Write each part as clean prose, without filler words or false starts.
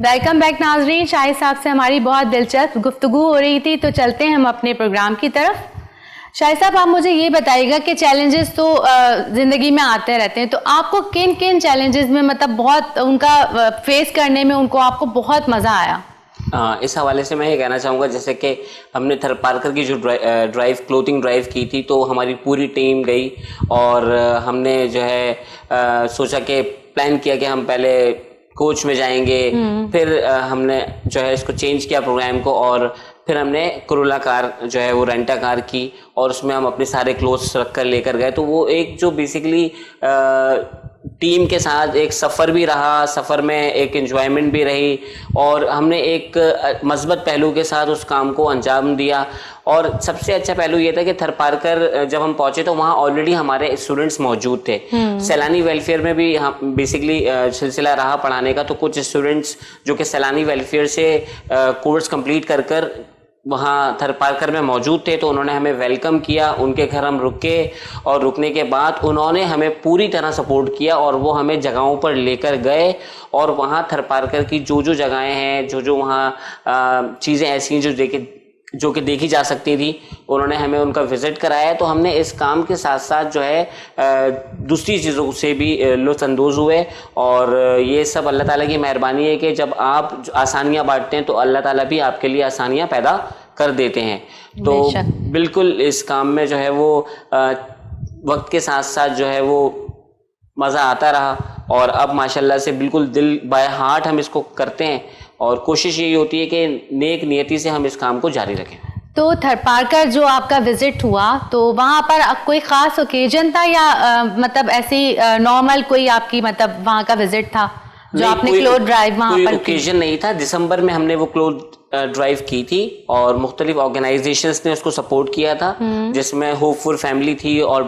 Welcome back ناظرین. شاہد صاحب سے ہماری بہت دلچسپ گفتگو ہو رہی تھی, تو چلتے ہیں ہم اپنے پروگرام کی طرف. شاہد صاحب, آپ مجھے یہ بتائیے گا کہ چیلنجز تو زندگی میں آتے رہتے ہیں, تو آپ کو کن کن چیلنجز میں مطلب بہت ان کا فیس کرنے میں آپ کو بہت مزہ آیا؟ اس حوالے سے میں یہ کہنا چاہوں گا, جیسے کہ ہم نے تھر پارکر کی جو ڈرائیو کلوتھنگ ڈرائیو کی تھی, تو ہماری پوری ٹیم گئی اور ہم نے جو ہے سوچا کہ پلان کیا کہ ہم پہلے کوچ میں جائیں گے, پھر ہم نے جو ہے اس کو چینج کیا پروگرام کو, اور پھر ہم نے کرولا کار جو ہے وہ رینٹا کار کی اور اس میں ہم اپنے سارے کلوتھس رکھ کر لے کر گئے. تو وہ ایک جو بیسیکلی ٹیم کے ساتھ ایک سفر بھی رہا, سفر میں ایک انجوائمنٹ بھی رہی, اور ہم نے ایک مثبت پہلو کے ساتھ اس کام کو انجام دیا. اور سب سے اچھا پہلو یہ تھا کہ تھر پارکر جب ہم پہنچے تو وہاں آلریڈی ہمارے اسٹوڈنٹس موجود تھے. سیلانی ویلفیئر میں بھی ہم بیسکلی سلسلہ رہا پڑھانے کا, تو کچھ اسٹوڈنٹس جو کہ سیلانی ویلفیئر سے کورس کمپلیٹ کر وہاں تھر پارکر میں موجود تھے, تو انہوں نے ہمیں ویلکم کیا, ان کے گھر ہم رکے, اور رکنے کے بعد انہوں نے ہمیں پوری طرح سپورٹ کیا, اور وہ ہمیں جگہوں پر لے کر گئے, اور وہاں تھر پارکر کی جو جگہیں ہیں, جو وہاں چیزیں ایسی ہیں جو کہ دیکھی جا سکتی تھی, انہوں نے ہمیں ان کا وزٹ کرایا. تو ہم نے اس کام کے ساتھ ساتھ جو ہے دوسری چیزوں سے بھی لطف اندوز ہوئے, اور یہ سب اللہ تعالیٰ کی مہربانی ہے کہ جب آپ آسانیاں بانٹتے ہیں تو اللہ تعالیٰ بھی آپ کے لیے آسانیاں پیدا کر دیتے ہیں. تو بالکل اس کام میں جو ہے وہ وقت کے ساتھ ساتھ جو ہے وہ مزہ آتا رہا, اور اب ماشاءاللہ سے بالکل دل بائی ہارٹ ہم اس کو کرتے ہیں, اور کوشش یہی ہوتی ہے کہ نیک نیتی سے ہم اس کام کو جاری رکھیں. تو تھر پارکر جو آپ کا وزٹ ہوا, تو وہاں پر کوئی خاص اوکیجن تھا یا مطلب ایسی نارمل کوئی آپ کی مطلب وہاں کا وزٹ تھا جو آپ نے کلوتھ ڈرائیو وہاں پر؟ کوئی اوکیجن نہیں تھا. دسمبر میں ہم نے وہ کلوتھ ڈرائیو کی تھی, اور مختلف آرگنائزیشنز نے اس کو سپورٹ کیا تھا, جس میں ہوپ فور فیملی تھی اور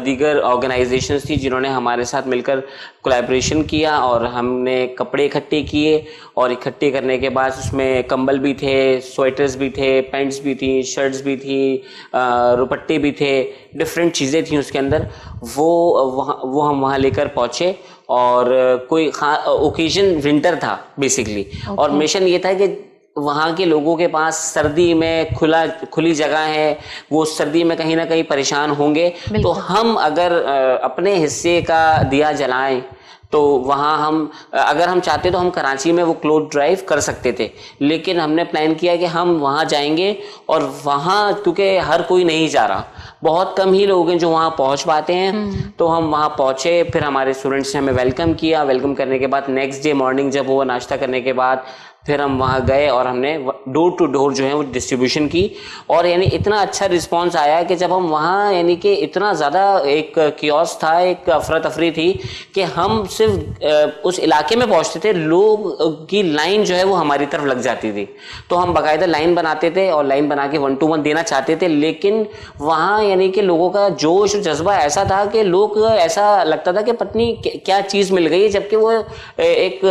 دیگر آرگنائزیشنز تھی جنہوں نے ہمارے ساتھ مل کر کولیبریشن کیا, اور ہم نے کپڑے اکٹھے کیے, اور اکٹھے کرنے کے بعد اس میں کمبل بھی تھے, سویٹرز بھی تھے, پینٹس بھی تھیں, شرٹس بھی تھیں, روپٹے بھی تھے, ڈفرینٹ چیزیں تھیں اس کے اندر. وہ ہم وہاں لے کر پہنچے, اور کوئی اوکیزن ونٹر تھا بیسکلی, اور مشن یہ تھا کہ وہاں کے لوگوں کے پاس سردی میں کھلی جگہ ہے, وہ سردی میں کہیں نہ کہیں پریشان ہوں گے, تو ہم اگر اپنے حصے کا دیا جلائیں تو وہاں اگر ہم چاہتے تو ہم کراچی میں وہ کلوتھ ڈرائیو کر سکتے تھے, لیکن ہم نے پلان کیا کہ ہم وہاں جائیں گے, اور وہاں کیونکہ ہر کوئی نہیں جا رہا, بہت کم ہی لوگ ہیں جو وہاں پہنچ پاتے ہیں, تو ہم وہاں پہنچے. پھر ہمارے اسٹوڈنٹس نے ہمیں ویلکم کیا, ویلکم کرنے کے بعد نیکسٹ ڈے مارننگ جب وہ ناشتہ کرنے کے بعد پھر ہم وہاں گئے, اور ہم نے ڈور ٹو ڈور جو ہے وہ ڈسٹریبیوشن کی, اور یعنی اتنا اچھا رسپانس آیا کہ جب ہم وہاں یعنی کہ اتنا زیادہ ایک کیوس تھا, ایک افراتفری تھی کہ ہم صرف اس علاقے میں پہنچتے تھے, لوگ کی لائن جو ہے وہ ہماری طرف لگ جاتی تھی, تو ہم باقاعدہ لائن بناتے تھے اور لائن بنا کے 1 to 1 دینا چاہتے تھے, لیکن وہاں یعنی کہ لوگوں کا جوش اور جذبہ ایسا تھا کہ لوگ ایسا لگتا تھا کہ پتنی کیا چیز مل گئی ہے, جبکہ وہ ایک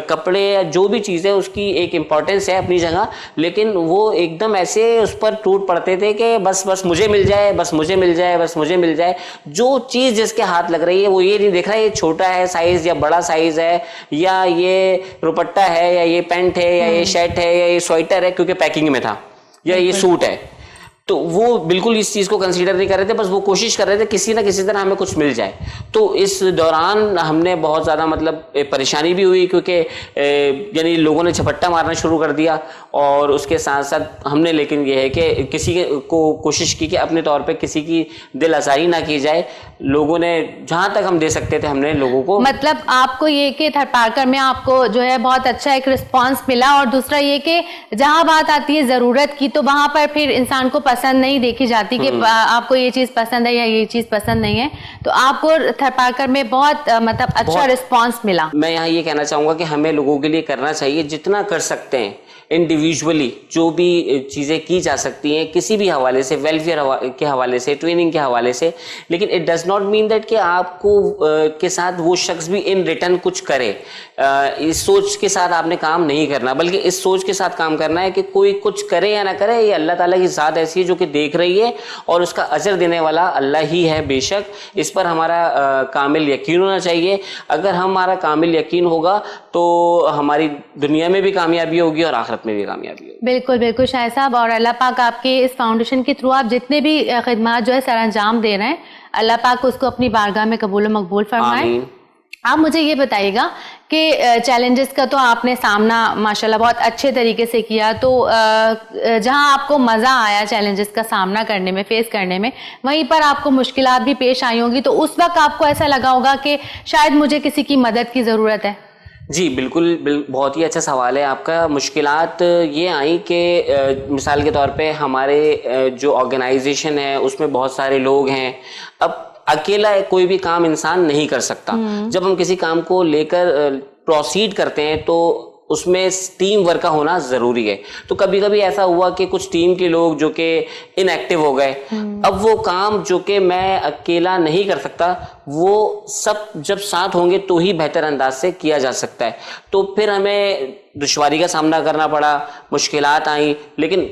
کپڑے یا جو بھی چیز ہے اس کی ایک امپورٹنس ہے اپنی جگہ, لیکن وہ ایک دم ایسے اس پر ٹوٹ پڑتے تھے کہ بس مجھے مل جائے, بس مجھے مل جائے, بس مجھے مل جائے. جو چیز جس کے ہاتھ لگ رہی ہے وہ یہ نہیں دیکھ رہا ہے یہ چھوٹا ہے سائز یا بڑا سائز ہے, یا یہ روپٹہ ہے, یا یہ پینٹ ہے, یا یہ شرٹ ہے, یا یہ سویٹر ہے کیونکہ پیکنگ میں تھا, یا یہ سوٹ ہے. تو وہ بالکل اس چیز کو کنسیڈر نہیں کر رہے تھے, بس وہ کوشش کر رہے تھے کسی نہ کسی طرح ہمیں کچھ مل جائے. تو اس دوران ہم نے بہت زیادہ مطلب پریشانی بھی ہوئی, کیونکہ یعنی لوگوں نے جھپٹا مارنا شروع کر دیا, اور اس کے ساتھ ساتھ ہم نے لیکن یہ ہے کہ کسی کو کوشش کی کہ اپنے طور پہ کسی کی دل آزاری نہ کی جائے. لوگوں نے جہاں تک ہم دے سکتے تھے ہم نے لوگوں کو, مطلب آپ کو یہ کہ تھر پارکر میں آپ کو جو ہے بہت اچھا ایک رسپانس ملا, اور دوسرا یہ کہ جہاں بات آتی ہے ضرورت کی تو وہاں پر پھر انسان کو پسند نہیں دیکھی جاتی کہ آپ کو یہ چیز پسند ہے یا یہ چیز پسند نہیں ہے, تو آپ کو تھر پارکر میں بہت مطلب اچھا رسپانس ملا. میں یہاں یہ کہنا چاہوں گا کہ ہمیں لوگوں کے لیے کرنا چاہیے جتنا کر سکتے ہیں, انڈیویجولی جو بھی چیزیں کی جا سکتی ہیں کسی بھی حوالے سے, ویلفیئر کے حوالے سے, ٹریننگ کے حوالے سے, لیکن it does not mean that کہ آپ کو کے ساتھ وہ شخص بھی ان ریٹرن کچھ کرے. اس سوچ کے ساتھ آپ نے کام نہیں کرنا, بلکہ اس سوچ کے ساتھ کام کرنا ہے کہ کوئی کچھ کرے یا نہ کرے, یہ اللہ تعالیٰ کی ذات ایسی ہے جو کہ دیکھ رہی ہے, اور اس کا اجر دینے والا اللہ ہی ہے بے شک. اس پر ہمارا کامل یقین ہونا چاہیے. اگر ہمارا کامل یقین ہوگا تو تو ہماری دنیا میں بھی کامیابی ہوگی اور آخرت میں بھی کامیابی ہوگی. بالکل بالکل شاہد صاحب, اور اللہ پاک آپ کے اس فاؤنڈیشن کے تھرو آپ جتنے بھی خدمات جو ہے سر انجام دے رہے ہیں, اللہ پاک اس کو اپنی بارگاہ میں قبول و مقبول فرمائے. آمین. آپ مجھے یہ بتائیے گا کہ چیلنجز کا تو آپ نے سامنا ماشاءاللہ بہت اچھے طریقے سے کیا, تو جہاں آپ کو مزہ آیا چیلنجز کا سامنا کرنے میں, فیس کرنے میں, وہیں پر آپ کو مشکلات بھی پیش آئی ہوں گی, تو اس وقت آپ کو ایسا لگا ہوگا کہ شاید مجھے کسی کی مدد کی ضرورت ہے. جی بالکل, بہت ہی اچھا سوال ہے آپ کا. مشکلات یہ آئیں کہ مثال کے طور پہ ہمارے جو آرگنائزیشن ہے اس میں بہت سارے لوگ ہیں. اب اکیلا کوئی بھی کام انسان نہیں کر سکتا. جب ہم کسی کام کو لے کر پروسیڈ کرتے ہیں تو اس میں ٹیم ورک کا ہونا ضروری ہے. تو کبھی کبھی ایسا ہوا کہ کچھ ٹیم کے لوگ جو کہ ان ایکٹیو ہو گئے. اب وہ کام جو کہ میں اکیلا نہیں کر سکتا, وہ سب جب ساتھ ہوں گے تو ہی بہتر انداز سے کیا جا سکتا ہے. تو پھر ہمیں دشواری کا سامنا کرنا پڑا, مشکلات آئیں, لیکن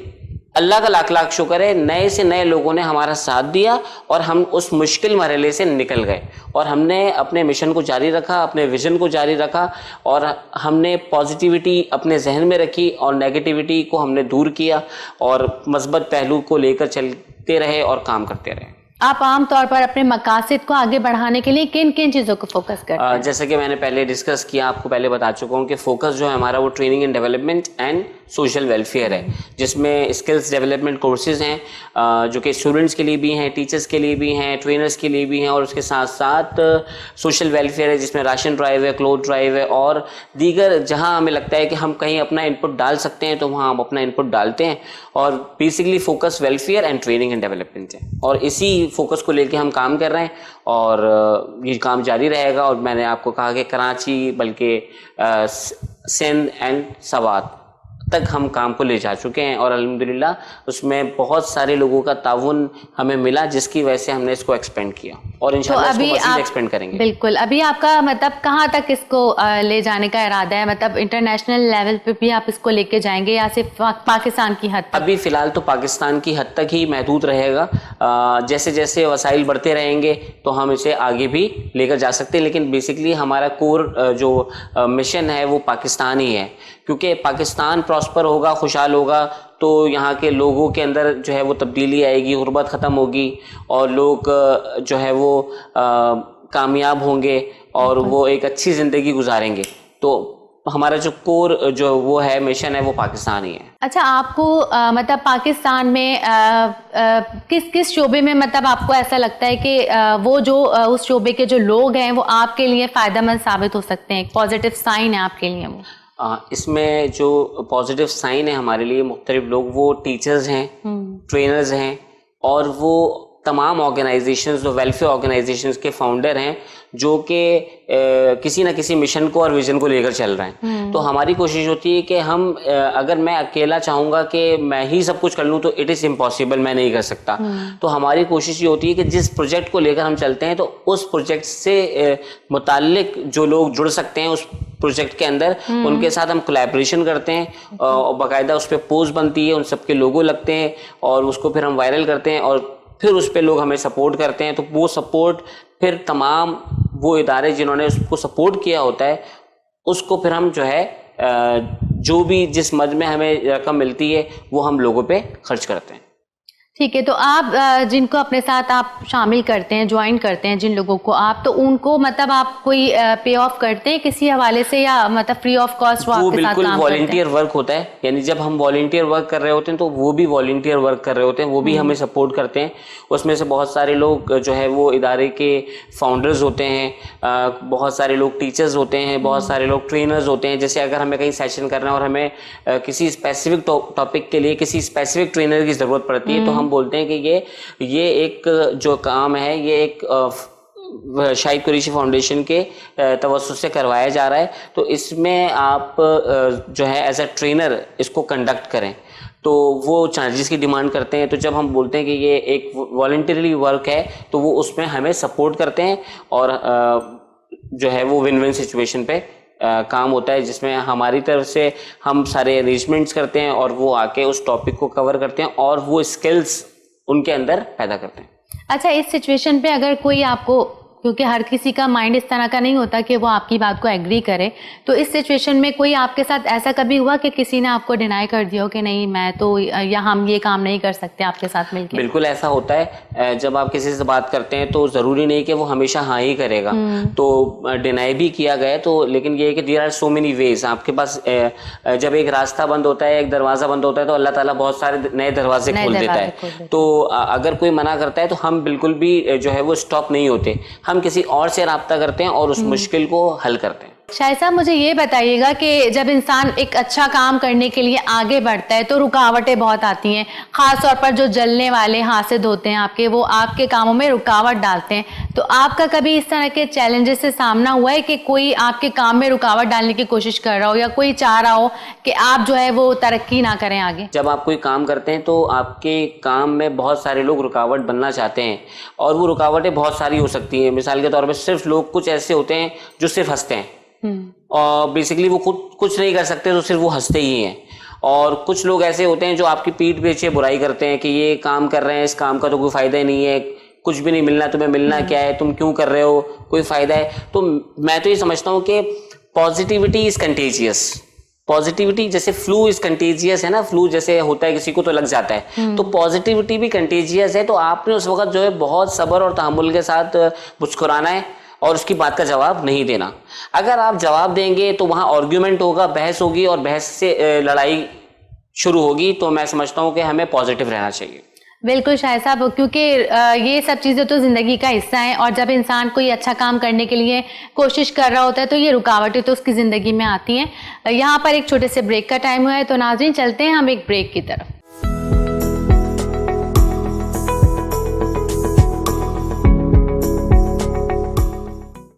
اللہ کا لاکھ لاکھ شکر ہے نئے سے نئے لوگوں نے ہمارا ساتھ دیا اور ہم اس مشکل مرحلے سے نکل گئے, اور ہم نے اپنے مشن کو جاری رکھا, اپنے ویژن کو جاری رکھا, اور ہم نے پازیٹیوٹی اپنے ذہن میں رکھی اور نیگیٹیوٹی کو ہم نے دور کیا, اور مثبت پہلو کو لے کر چلتے رہے اور کام کرتے رہے. آپ عام طور پر اپنے مقاصد کو آگے بڑھانے کے لیے کن کن چیزوں کو فوکس کرتے ہیں؟ جیسے کہ میں نے پہلے ڈسکس کیا, آپ کو پہلے بتا چکا ہوں کہ فوکس جو ہے ہمارا وہ training and development and social welfare ہے, جس میں اسکلس ڈیولپمنٹ کورسز ہیں جو کہ اسٹوڈنٹس کے لیے بھی ہیں, ٹیچرس کے لیے بھی ہیں, ٹرینرس کے لیے بھی ہیں, اور اس کے ساتھ ساتھ سوشل ویلفیئر ہے جس میں راشن ڈرائیو ہے, کلوتھ ڈرائیو ہے, اور دیگر جہاں ہمیں لگتا ہے کہ ہم کہیں اپنا ان پٹ ڈال سکتے ہیں تو وہاں ہم اپنا ان پٹ ڈالتے ہیں. اور basically focus welfare and training and development ہے, اور اسی فوکس کو لے کے ہم کام کر رہے ہیں, اور یہ کام جاری رہے گا. اور میں نے آپ کو کہا کہ کراچی بلکہ سندھ اینڈ سوات تک ہم کام کو لے جا چکے ہیں, اور الحمدللہ اس میں بہت سارے لوگوں کا تعاون ہمیں ملا, جس کی وجہ سے ہم نے اس کو ایکسپینڈ کیا, اور انشاءاللہ اس کو مزید ایکسپینڈ کریں گے. بالکل, ابھی آپ کا مطلب کہاں تک اس کو لے جانے کا ارادہ ہے؟ مطلب انٹرنیشنل لیول پہ بھی آپ اس کو لے کے جائیں گے یا صرف پاکستان کی حد تک؟ ابھی فی الحال تو پاکستان کی حد تک ہی محدود رہے گا. جیسے جیسے وسائل بڑھتے رہیں گے تو ہم اسے آگے بھی لے کر جا سکتے ہیں, لیکن بیسکلی ہمارا کور جو مشن ہے وہ پاکستان ہی ہے, کیونکہ پاکستان پراسپر ہوگا, خوشحال ہوگا, تو یہاں کے لوگوں کے اندر جو ہے وہ تبدیلی آئے گی, غربت ختم ہوگی, اور لوگ جو ہے وہ کامیاب ہوں گے اور وہ ایک اچھی زندگی گزاریں گے. تو ہمارا جو کور جو وہ ہے مشن ہے وہ پاکستان ہی ہے. اچھا, آپ کو مطلب پاکستان میں کس شعبے میں مطلب آپ کو ایسا لگتا ہے کہ وہ جو اس شعبے کے جو لوگ ہیں وہ آپ کے لیے فائدہ مند ثابت ہو سکتے ہیں, پازیٹیو سائن ہے آپ کے لیے وہ؟ اس میں جو پازیٹیو سائن ہے ہمارے لیے مختلف لوگ, وہ ٹیچرز ہیں, ٹرینرز ہیں, اور وہ تمام آرگنائزیشنز جو ویلفیئر آرگنائزیشنز کے فاؤنڈر ہیں جو کہ کسی نہ کسی مشن کو اور ویژن کو لے کر چل رہے ہیں. تو ہماری کوشش ہوتی ہے کہ ہم اگر میں اکیلا چاہوں گا کہ میں ہی سب کچھ کر لوں تو اٹ از امپاسبل, میں نہیں کر سکتا. تو ہماری کوشش یہ ہوتی ہے کہ جس پروجیکٹ کو لے کر ہم چلتے ہیں تو اس پروجیکٹ سے متعلق جو لوگ جڑ سکتے ہیں اس پروجیکٹ کے اندر, ان کے ساتھ ہم کولیبریشن کرتے ہیں, اور باقاعدہ اس پہ پوسٹ بنتی ہے, ان سب کے لوگو لگتے ہیں, اور اس کو پھر ہم وائرل کرتے ہیں, اور پھر اس پہ لوگ ہمیں سپورٹ کرتے ہیں. تو وہ سپورٹ پھر تمام وہ ادارے جنہوں نے اس کو سپورٹ کیا ہوتا ہے اس کو پھر ہم جو ہے جو بھی جس مد میں ہمیں رقم ملتی ہے وہ ہم لوگوں پہ خرچ کرتے ہیں. ٹھیک ہے, تو آپ جن کو اپنے ساتھ آپ شامل کرتے ہیں, جوائن کرتے ہیں جن لوگوں کو آپ, تو ان کو مطلب آپ کوئی پے آف کرتے ہیں کسی حوالے سے یا مطلب فری آف کاسٹ وہ آپ کے ساتھ کام کرتے ہیں؟ بالکل والنٹیئر ورک ہوتا ہے, یعنی جب ہم والنٹیئر ورک کر رہے ہوتے ہیں تو وہ بھی والنٹیئر ورک کر رہے ہوتے ہیں, وہ بھی ہمیں سپورٹ کرتے ہیں. اس میں سے بہت سارے لوگ جو ہے وہ ادارے کے فاؤنڈرز ہوتے ہیں, بہت سارے لوگ ٹیچرز ہوتے ہیں, بہت سارے لوگ ٹرینرز ہوتے ہیں. جیسے اگر ہمیں کہیں سیشن کرنا ہے اور ہمیں کسی اسپیسیفک ٹاپک کے لیے کسی اسپیسیفک ٹرینر کی ضرورت پڑتی ہے تو ہم بولتے ہیں کہ یہ ایک جو کام ہے یہ ایک شاہد قریشی فاؤنڈیشن کے توسط سے کروایا جا رہا ہے, تو اس میں آپ جو ہے ایز اے ٹرینر اس کو کنڈکٹ کریں. تو وہ چارجز کی ڈیمانڈ کرتے ہیں. تو جب ہم بولتے ہیں کہ یہ ایک والنٹریلی ورک ہے تو وہ اس میں ہمیں سپورٹ کرتے ہیں, اور جو ہے وہ ون ون سچویشن پہ کام ہوتا ہے, جس میں ہماری طرف سے ہم سارے ارینجمنٹس کرتے ہیں اور وہ آ کے اس ٹاپک کو کور کرتے ہیں اور وہ اسکلس ان کے اندر پیدا کرتے ہیں. اچھا, اس سچویشن پہ اگر کوئی آپ کو کیونکہ ہر کسی کا مائنڈ اس طرح کا نہیں ہوتا کہ وہ آپ کی بات کو ایگری کرے. تو اس سچویشن میں کوئی آپ کے ساتھ ایسا کبھی ہوا کہ کسی نے آپ کو ڈینائی کر دیا ہو کہ نہیں میں تو ہم یہ کام نہیں کر سکتے آپ کے ساتھ مل کے؟ بالکل ایسا ہوتا ہے. جب آپ کسی سے بات کرتے ہیں تو ضروری نہیں کہ وہ ہمیشہ ہاں ہی کرے گا. تو ڈینائی بھی کیا گیا تو لیکن یہ ہے کہ there are so many ways. آپ کے پاس جب ایک راستہ بند ہوتا ہے, ایک دروازہ بند ہوتا ہے, تو اللہ تعالیٰ بہت سارے نئے دروازے کھول دیتا ہے. تو اگر کوئی منع کرتا ہے تو ہم بالکل بھی جو ہے وہ اسٹاپ نہیں ہوتے, ہم کسی اور سے رابطہ کرتے ہیں اور اس مشکل کو حل کرتے ہیں. شاہد صاحب مجھے یہ بتائیے گا کہ جب انسان ایک اچھا کام کرنے کے لیے آگے بڑھتا ہے تو رکاوٹیں بہت آتی ہیں, خاص طور پر جو جلنے والے حاسد ہوتے ہیں آپ کے, وہ آپ کے کاموں میں رکاوٹ ڈالتے ہیں. تو آپ کا کبھی اس طرح کے چیلنجز سے سامنا ہوا ہے کہ کوئی آپ کے کام میں رکاوٹ ڈالنے کی کوشش کر رہا ہو یا کوئی چاہ رہا ہو کہ آپ جو ہے وہ ترقی نہ کریں آگے؟ جب آپ کوئی کام کرتے ہیں تو آپ کے کام میں بہت سارے لوگ رکاوٹ بننا چاہتے ہیں, اور وہ رکاوٹیں بہت ساری ہو سکتی ہیں. مثال کے طور پہ صرف لوگ کچھ ایسے ہوتے ہیں جو صرف ہنستے ہیں, اور بیسیکلی وہ خود کچھ نہیں کر سکتے تو صرف وہ ہنستے ہی ہیں. اور کچھ لوگ ایسے ہوتے ہیں جو آپ کی پیٹھ پیچھے برائی کرتے ہیں کہ یہ کام کر رہے ہیں, اس کام کا تو کوئی فائدہ ہی نہیں ہے, کچھ بھی نہیں ملنا, تمہیں ملنا کیا ہے, تم کیوں کر رہے ہو, کوئی فائدہ ہے. تو میں تو یہ سمجھتا ہوں کہ پازیٹیوٹی از کنٹیجیس. پازیٹیوٹی جیسے فلو از کنٹیجیس ہے نا, فلو جیسے ہوتا ہے کسی کو تو لگ جاتا ہے, تو پازیٹیوٹی بھی کنٹیجیس ہے. تو آپ نے اس وقت جو ہے بہت صبر اور تحمل کے ساتھ مسکرانا ہے اور اس کی بات کا جواب نہیں دینا. اگر آپ جواب دیں گے تو وہاں آرگیومنٹ ہوگا, بحث ہوگی, اور بحث سے لڑائی شروع ہوگی. تو میں سمجھتا ہوں کہ ہمیں پازیٹیو رہنا چاہیے. بالکل شاہد صاحب, کیونکہ یہ سب چیزیں تو زندگی کا حصہ ہیں, اور جب انسان کوئی اچھا کام کرنے کے لیے کوشش کر رہا ہوتا ہے تو یہ رکاوٹیں تو اس کی زندگی میں آتی ہیں. یہاں پر ایک چھوٹے سے بریک کا ٹائم ہوا ہے, تو ناظرین چلتے ہیں ہم ایک بریک کی طرف.